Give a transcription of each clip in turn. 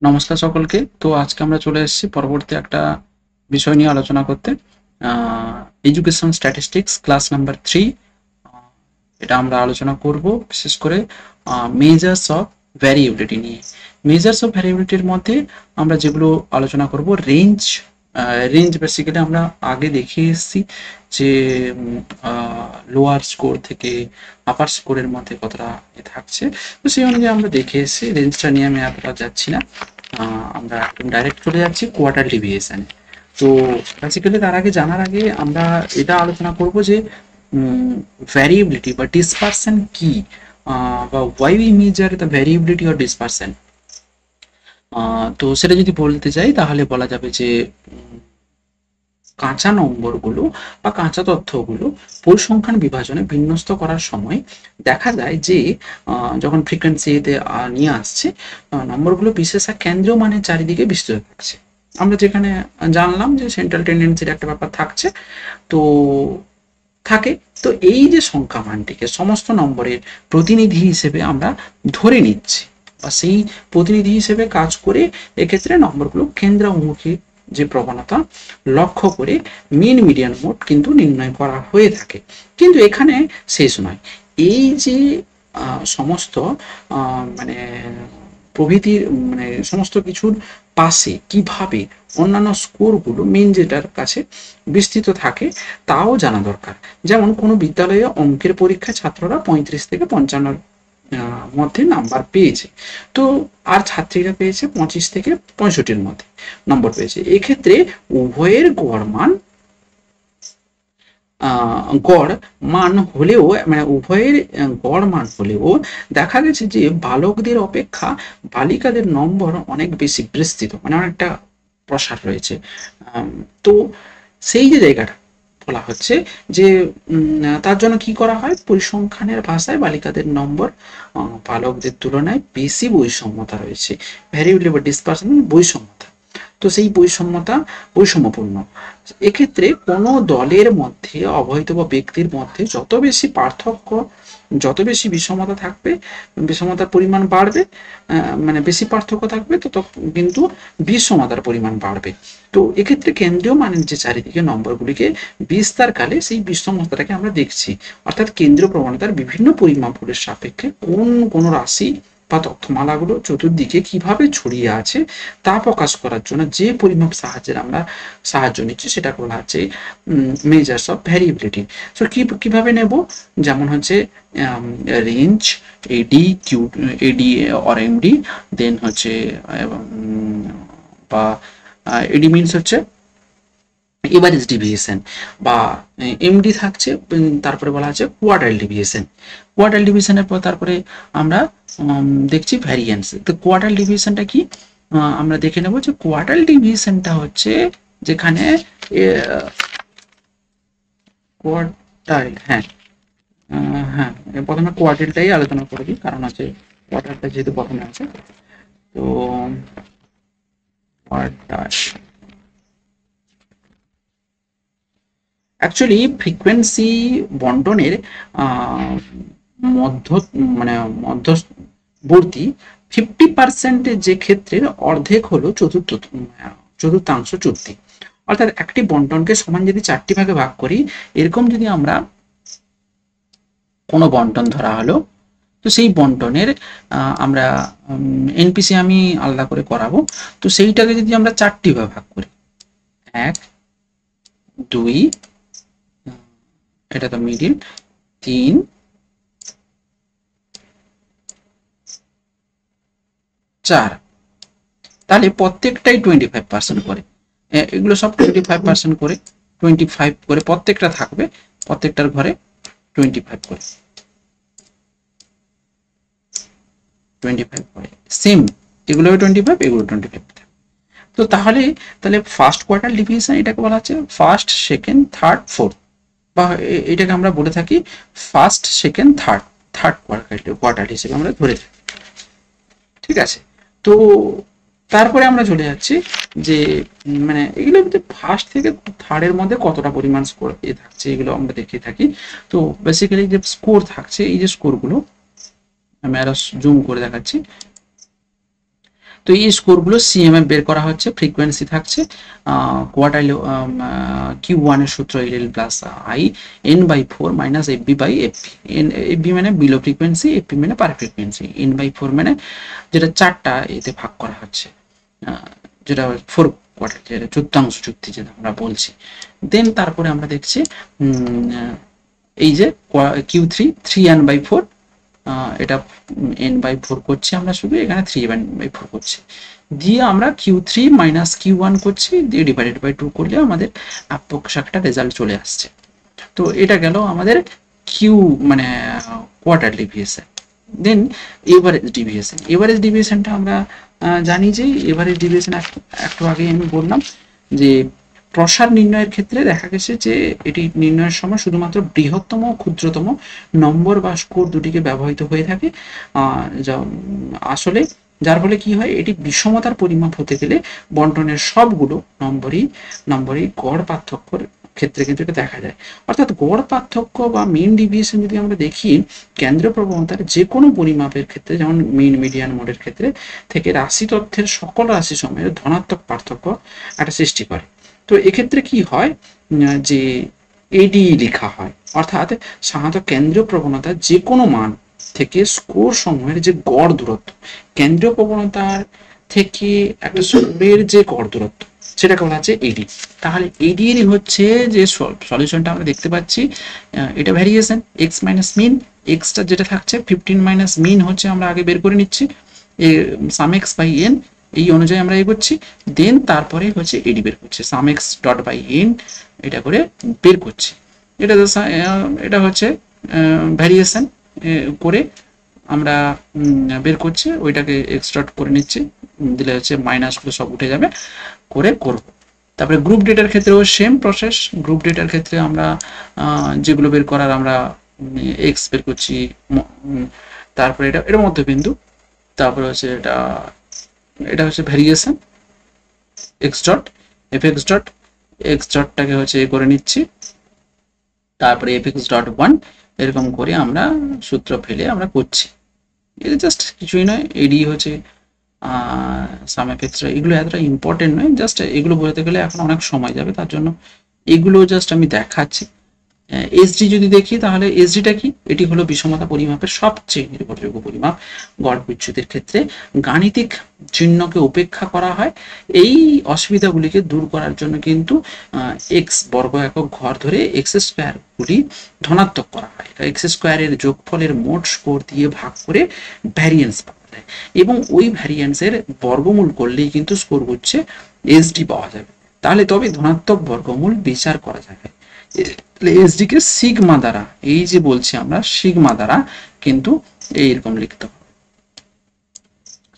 নমস্কার সকলকে। তো আজকে আমরা চলে এসেছি পরবর্তী একটা বিষয় নিয়ে আলোচনা করতে। Education statistics class number 3। এটা আমরা আলোচনা করব বিশেষ করে মেজার্স অফ ভ্যারিয়েবিলিটি নিয়ে। মেজার্স অফ ভ্যারিয়েবিলিটির মধ্যে আমরা যেগুলো আলোচনা করব রেঞ্জ। রেঞ্জ বেসিক্যালি আমরা আগে দেখিয়ে এসেছি যে লোয়ার স্কোর থেকে আপার স্কোরের মধ্যে কতটা থাকছে। তো সেই অনুযায়ী আমরা দেখে এসেছি, রেঞ্জটা নিয়ে আমি এতটা যাচ্ছি না। আমরা একদম ডাইরেক্ট চলে যাচ্ছি কোয়ার্টার ডেভিয়েশনে। তো বেসিক্যালি তার আগে জানার আগে আমরা এটা আলোচনা করব যে ভ্যারিয়েবিলিটি বা ডিসপারশন কি, বা why we measure the variability or dispersion. তো সেটা যদি বলতে চাই তাহলে বলা যাবে যে কাঁচা নম্বরগুলো বা কাঁচা তথ্যগুলো পরিসংখ্যান বিভাজনে বিন্যস্ত করার সময় দেখা যায় যে যখন ফ্রিকোয়েন্সিতে নিয়ে আসছে, নম্বরগুলো বিশেষ এক কেন্দ্রীয় মানের চারিদিকে বিস্তৃত থাকছে। আমরা যেখানে জানলাম যে সেন্ট্রাল টেন্ডেন্সির একটা ব্যাপার থাকছে, তো থাকে। তো এই যে সংখ্যা মানটিকে সমস্ত নম্বরের প্রতিনিধি হিসেবে আমরা ধরে নিচ্ছি বা সেই প্রতিনিধি হিসেবে কাজ করে, এক্ষেত্রে নম্বরগুলো কেন্দ্রমুখী যে প্রবণতা লক্ষ্য করে মিন মিডিয়ান মোড কিন্তু নির্ণয় করা হয়ে থাকে। কিন্তু এখানে শেষ নয়। এই যে সমস্ত মানে প্রভৃতির মানে সমস্ত কিছুর পাশে কিভাবে অন্যান্য স্কোরগুলো মেন যেটার কাছে বিস্তৃত থাকে তাও জানা দরকার। যেমন কোনো বিদ্যালয়ে অঙ্কের পরীক্ষায় ছাত্ররা 35 থেকে 55 মধ্যে নাম্বার পেয়েছে, তো আর ছাত্রীরা পেয়েছে 25 থেকে 65-র মধ্যে নম্বর পেয়েছে। এক্ষেত্রে উভয়ের গড় মান হলেও মানে উভয়ের গড় মান হলেও দেখা গেছে যে বালকদের অপেক্ষা বালিকাদের নম্বর অনেক বেশি বিস্তৃত, মানে অনেকটা প্রসার রয়েছে। তো সেই যে জায়গাটা বলা হচ্ছে যে তার জন্য কি করা হয়, পরিসংখ্যানের ভাষায় বালিকাদের নম্বর বালকদের তুলনায় বেশি বৈষম্যতা রয়েছে। ভ্যারিয়েবল বা ডিসপারশন বৈষম্যতা। তো সেই বৈষম্যপূর্ণ। এক্ষেত্রে কোনো দলের মধ্যে অবহিত বা ব্যক্তির মধ্যে যত বেশি পার্থক্য, যত বেশি বিষমতা থাকবে, বিষমতার পরিমাণ বাড়বে, মানে বেশি পার্থক্য থাকবে তত কিন্তু বিষমতার পরিমাণ বাড়বে। তো এক্ষেত্রে কেন্দ্রীয় মানের যে চারিদিকে নম্বরগুলিকে বিস্তারকালে সেই বিষমতাটাকে আমরা দেখছি, অর্থাৎ কেন্দ্রীয় প্রবণতার বিভিন্ন পরিমাপগুলির সাপেক্ষে কোন রাশি বা তথ্যমালাগুলো চতুর্দিকে কিভাবে ছড়িয়ে আছে তা প্রকাশ করার জন্য যে পরিমাপ আমরা সাহায্য নিচ্ছি সেটা বলা হচ্ছে মেজার্স অফ ভ্যারিয়েবিলিটি। সো কিভাবে নেব, যেমন হচ্ছে range, AD Q, AD or MD, then হচ্ছে বা এডি মিনস হচ্ছে এভারেজ ডিভিয়েশন, বা এমডি থাকছে, তারপরে বলা আছে কোয়ার্টাইল ডিভিয়েশন। কোয়ার্টাইল ডিভিশনের পর তারপরে আমরা দেখছি ভ্যারিয়েন্স। তো কোয়ার্টাইল ডিভিয়েশনটা কি আমরা দেখে নেব যে কোয়ার্টাইল ডিভিয়েশনটা হচ্ছে যেখানে কোয়ার্টাইল, হ্যাঁ হ্যাঁ প্রথমে কোয়ার্টাইলটাই আলোচনা করে দিই, কারণ আছে কোয়ার্টাইলটা যেহেতু প্রথমে আছে। তো কোয়ার্টাইল অ্যাকচুয়ালি ফ্রিকোয়েন্সি বন্টনের মধ্য মানে মধ্যবর্তী 50% যে ক্ষেত্রের অর্ধেক হলো চতুর্থাংশ চুক্তি। অর্থাৎ একটি বন্টনকে সমান যদি 4টি ভাগে ভাগ করি, এরকম যদি আমরা কোনো বন্টন ধরা হলো, তো সেই বন্টনের আমরা এনপিসি আমি আলাদা করে করাবো। তো সেইটাকে যদি আমরা 4টি ভাগে ভাগ করি, 1 2, এটা তো মিডিল, 3 4, তাহলে প্রত্যেকটাই 25% করে। এগুলো সব 25% করে, 25 করে প্রত্যেকটা থাকবে, প্রত্যেকটার ঘরে 25 করে, 25 করে সেম, এগুলো 25, এগুলো 25। তো তাহলে ফার্স্ট কোয়ার্টার ডিভিশন এটাকে বলা হচ্ছে ফার্স্ট, সেকেন্ড, থার্ড, ফোর্থ, বা এটাকে আমরা বলে থাকি ফার্স্ট, সেকেন্ড, থার্ড কোয়ার্টার হিসেবে আমরা ধরে থাকি। ঠিক আছে। তো তারপরে আমরা চলে যাচ্ছি যে মানে এগুলো ফার্স্ট থেকে থার্ডের মধ্যে কতটা পরিমাণ স্কোর থাকছে এগুলো আমরা দেখে থাকি। তো বেসিক্যালি যে স্কোর থাকছে, এই যে স্কোরগুলো আমি আরো জুম করে দেখাচ্ছি। তো এই স্কোরগুলো সিএমএফ বের করা হচ্ছে, ফ্রিকোয়েন্সি থাকছে কোয়ার্টাইল Q1 এর সূত্র L plus I n/4 minus FB by FP. FB মানে বিলো ফ্রিকোয়েন্সি, এফপি মানে পার ফ্রিকোয়েন্সি, n/4 মানে যেটা 4টা এতে ভাগ করা হচ্ছে, যেটা 4 কোয়ার্টার, যেটা চতুর্থাংশ যুক্তি যেটা আমরা বলছি। দেন তারপরে আমরা দেখছি এই যে Q3 3n/4, এটা n/4 করছি আমরা, শুধু এখানে 3n/4 করছি, দিয়ে আমরা Q3 মাইনাস Q1 করছি, দিয়ে ডিভাইডেড বাই 2 করলে আমাদের আপেক্ষিক একটা রেজাল্ট চলে আসছে। তো এটা গেল আমাদের কিউ মানে কোয়ার্টার ডেভিয়েশন। দেন এভারেজ ডিভিয়েশন, এভারেজ ডিভিয়েশনটা আমরা জানি যে এভারেজ ডিভিয়েশন একটু আগেই আমি বললাম যে প্রসার নির্ণয়ের ক্ষেত্রে দেখা গেছে যে এটি নির্ণয়ের সময় শুধুমাত্র বৃহত্তম ক্ষুদ্রতম নম্বর বা স্কোর দুটিকে ব্যবহৃত হয়ে থাকে, আসলে যার ফলে কি হয়, এটি বিষমতার পরিমাপ হতে গেলে বন্টনের সবগুলো নম্বরই গড় পার্থক্যর ক্ষেত্রে কিন্তু এটা দেখা যায়। অর্থাৎ গড় পার্থক্য বা মিন ডিভিয়েশন যদি আমরা দেখি, কেন্দ্র প্রবণতার যে কোনো পরিমাপের ক্ষেত্রে, যেমন মিন মিডিয়ান মোডের ক্ষেত্রে থেকে রাশি তথ্যের সকল রাশি সময়ের ধনাত্মক পার্থক্য একটা সৃষ্টি করে। তো এক্ষেত্রে কি হয় যে এডি লেখা হয়, অর্থাৎ সাধারণত কেন্দ্রীয় প্রবণতার যে কোনো মান থেকে স্কোর সমূহের যে গড় দূরত্ব, কেন্দ্রীয় প্রবণতার থেকে একটা স্কোরের যে গড় দূরত্ব, সেটাকে বলা হচ্ছে এডি। তাহলে এডি এর হচ্ছে যে সলিউশনটা আমরা দেখতে পাচ্ছি, এটা ভ্যারিয়েশন এক্স মাইনাস মিন, এক্সটা যেটা থাকছে 15 মাইনাস মিন হচ্ছে আমরা আগে বের করে নিচ্ছি, সাম এক্স বাই এন, এই অনুযায়ী আমরা এগোচ্ছি। দেন তারপরে হচ্ছে এডি বের করছে, সাম এক্স ডট বাই এন এটা করে বের করছি। এটা হচ্ছে ভ্যারিয়েশন করে আমরা বের করছি, ওইটাকে এক্স ডট করে নিচ্ছি, দিলে হচ্ছে মাইনাসগুলো সব উঠে যাবে, করে করব। তারপরে গ্রুপ ডেটার ক্ষেত্রেও সেম প্রসেস, গ্রুপ ডেটার ক্ষেত্রে আমরা যেগুলো বের করার আমরা এক্স বের করছি, তারপরে এটা মধ্যবিন্দু, তারপরে হচ্ছে এটা হচ্ছে ভ্যারিয়েশন এক্স ডট এক্স ডটটাকে হচ্ছে এ করে নিচ্ছি, তারপরে এফ এক্স ডট 1 এরকম করে আমরা সূত্র ফেলে আমরা করছি। এটা জাস্ট কিছুই নয়, এডি হচ্ছে সাম এফেক্টস, এগুলো এতটা ইম্পর্টেন্ট নয়, জাস্ট এগুলো বোঝাতে গেলে এখন অনেক সময় যাবে, তার জন্য এগুলো জাস্ট আমি দেখাচ্ছি। এসডি যদি দেখি, তাহলে এসডিটা কি, এটি হলো বিষমতা পরিমাপের সবচেয়ে নির্ভরযোগ্য পরিমাপ। গড় বিচ্যুতির ক্ষেত্রে গাণিতিক চিহ্নকে উপেক্ষা করা হয়, এই অসুবিধাগুলিকে দূর করার জন্য কিন্তু এক্স বর্গ একক ঘর ধরে এক্স স্কোয়ার গুলি ধনাত্মক করা হয়, এক্স স্কোয়ারের যোগফলের মোট স্কোর দিয়ে ভাগ করে ভ্যারিয়েন্স পাওয়া যায়, এবং ওই ভ্যারিয়েন্সের বর্গমূল করলেই কিন্তু স্কোর হচ্ছে এসডি পাওয়া যাবে। তাহলে তবে ধনাত্মক বর্গমূল বিচার করা যাবে। এসডি কে সিগমা দ্বারা, এই যে বলছি আমরা সিগমা দ্বারা কিন্তু এইরকম লিখতে হবে,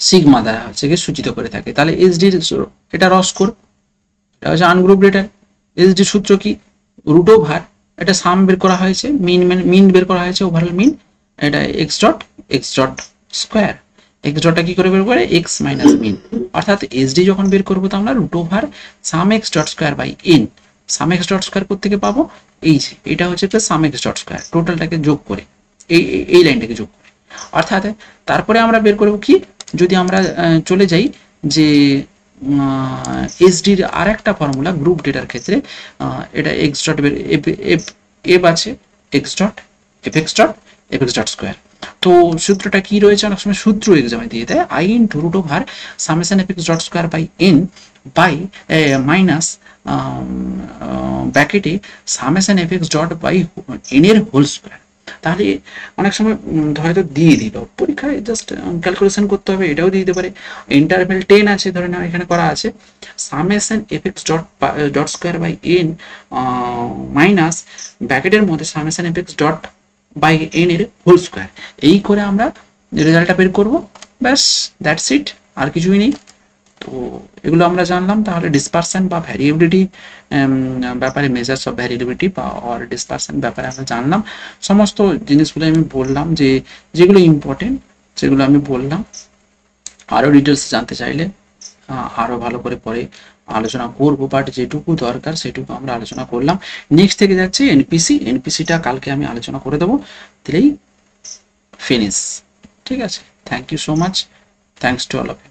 সিগমা দ্বারা হচ্ছে কি সূচিত করে থাকে। তাহলে এসডি এটা র স্কোর, এটা হচ্ছে আনগ্রুপ ডেটার। এসডি সূত্র কি, রুট ওভার, এটা সাম বের করা হয়েছে, মিন বের করা হয়েছে, ওভারঅল মিন, এটা এক্স ডট স্কোয়ার, এক্স ডটটা কি করে বের করে, এক্স মাইনাস মিন, অর্থাৎ এসডি যখন বের করবো তো আমরা root over sum X dot square by N, sum X dot square কোত্থেকে পাবো, এই যে এটা হচ্ছে সাম এক্স ডট স্কোয়ার, টোটালটাকে যোগ করে এই লাইনটাকে যোগ করে, অর্থাৎ তারপরে আমরা বের করবো কি, যদি আমরা চলে যাই যে এসডির আর একটা ফর্মুলা গ্রুপ ডেটার ক্ষেত্রে, এটা এক্স ডট এফ আছে, x dot F X dot square. তো সূত্রটা কি রয়েছে, অনেক সময় সূত্র এক্সামে দিয়ে দেয়, I into root over summation F X dot square by N by minus ব্র্যাকেটে summation F X dot by N এর হোল স্কোয়ার। তাহলে অনেক সময় হয়তো দিয়ে দিল পরীক্ষায়, জাস্ট ক্যালকুলেশন করতে হবে, এটাও দিয়ে দিতে পারে। ইন্টারভেল 10 আছে ধরে নাও, এখানে করা আছে summation F X dot square by N minus ব্র্যাকেটের মধ্যে summation F X dot by N এর হোল স্কোয়ার, এই করে আমরা রেজাল্টটা বের করবো, ব্যাস দ্যাটস ইট, আর কিছুই নেই। তো এগুলো আমরা জানলাম। তাহলে ডিসপারশন বা ভ্যারিয়েবিলিটি ব্যাপারে, মেজার্স অফ ভ্যারিয়েবিলিটি বা অর ডিসপারশন ব্যাপারে আমরা জানলাম, সমস্ত জিনিসগুলো আমি বললাম, যে যেগুলো ইম্পর্টেন্ট সেগুলো আমি বললাম। আরও ডিটেলস জানতে চাইলে আরও ভালো করে পরে আলোচনা করবো, বাট যেটুকু দরকার সেটুকু আমরা আলোচনা করলাম। নেক্সট থেকে যাচ্ছে এনপিসিটা কালকে আমি আলোচনা করে দেবো, দিলেই ফিনিশ। ঠিক আছে, thank you so much, thanks to all of you.